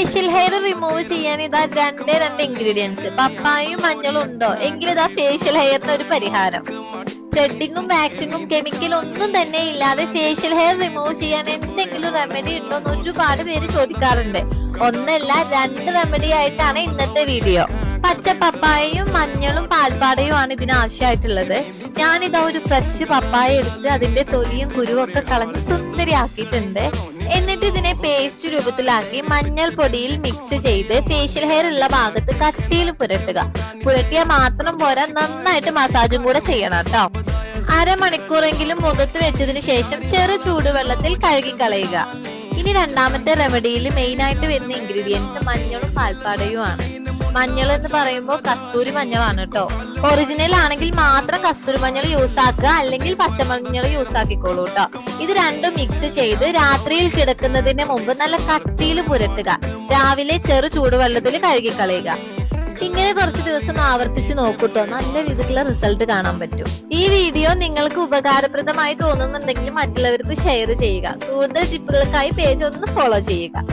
Facial hair remove ചെയ്യാൻ ഇതാ രണ്ട് ഇൻഗ്രീഡിയൻസ്, പപ്പായയും മഞ്ഞളും ഉണ്ടോ എങ്കിൽ ഇതാ ഫേഷ്യൽ ഹെയറിന് ഒരു പരിഹാരം. ത്രെഡിങ്ങും വാക്സിങ്ങും കെമിക്കൽ ഒന്നും തന്നെ ഇല്ലാതെ ഫേഷ്യൽ ഹെയർ റിമൂവ് ചെയ്യാൻ എന്തെങ്കിലും റെമഡി ഉണ്ടോ എന്ന് ഒരുപാട് പേര് ചോദിക്കാറുണ്ട്. ഒന്നല്ല 2 റെമഡി ആയിട്ടാണ് ഇന്നത്തെ വീഡിയോ. പച്ച പപ്പായയും മഞ്ഞളും പാൽപ്പാടയും ആണ് ഇതിന് ആവശ്യമായിട്ടുള്ളത്. ഞാനിതാ ഒരു ഫ്രഷ് പപ്പായ എടുത്ത് അതിന്റെ തൊലിയും കുരുവും ഒക്കെ കളഞ്ഞ് സുന്ദരിയാക്കിയിട്ടുണ്ട്. എന്നിട്ട് ഇതിനെ പേസ്റ്റ് രൂപത്തിലാക്കി മഞ്ഞൾ പൊടിയിൽ മിക്സ് ചെയ്ത് ഫേഷ്യൽ ഹെയർ ഉള്ള ഭാഗത്ത് കട്ടിയിൽ പുരട്ടിയാൽ മാത്രം പോരാ, നന്നായിട്ട് മസാജും കൂടെ ചെയ്യണം കേട്ടോ. അരമണിക്കൂറെങ്കിലും മുഖത്ത് വെച്ചതിന് ശേഷം ചെറു ചൂടുവെള്ളത്തിൽ കഴുകി കളയുക. ഇനി രണ്ടാമത്തെ റെമഡിയിൽ മെയിൻ ആയിട്ട് വരുന്ന ഇൻഗ്രീഡിയൻസ് മഞ്ഞളും പാൽപ്പാടയും ആണ്. മഞ്ഞൾ എന്ന് പറയുമ്പോൾ കസ്തൂരി മഞ്ഞളാണ് കേട്ടോ. ഒറിജിനൽ ആണെങ്കിൽ മാത്രം കസ്തൂരി മഞ്ഞൾ യൂസ് ആക്കുക, അല്ലെങ്കിൽ പച്ചമഞ്ഞൾ യൂസ് ആക്കിക്കോളൂ കേട്ടോ. ഇത് രണ്ടും മിക്സ് ചെയ്ത് രാത്രിയിൽ കിടക്കുന്നതിന് മുമ്പ് നല്ല കട്ടിയിൽ പുരട്ടുക. രാവിലെ ചെറു ചൂടുവെള്ളത്തിൽ കഴുകിക്കളയുക. ഇങ്ങനെ കുറച്ച് ദിവസം ആവർത്തിച്ച് നോക്കൂട്ടോ, നല്ല രീതിയിലുള്ള റിസൾട്ട് കാണാൻ പറ്റും. ഈ വീഡിയോ നിങ്ങൾക്ക് ഉപകാരപ്രദമായി തോന്നുന്നുണ്ടെങ്കിൽ മറ്റുള്ളവർക്ക് ഷെയർ ചെയ്യുക. കൂടുതൽ ടിപ്പുകൾക്കായി പേജ് ഒന്ന് ഫോളോ ചെയ്യുക.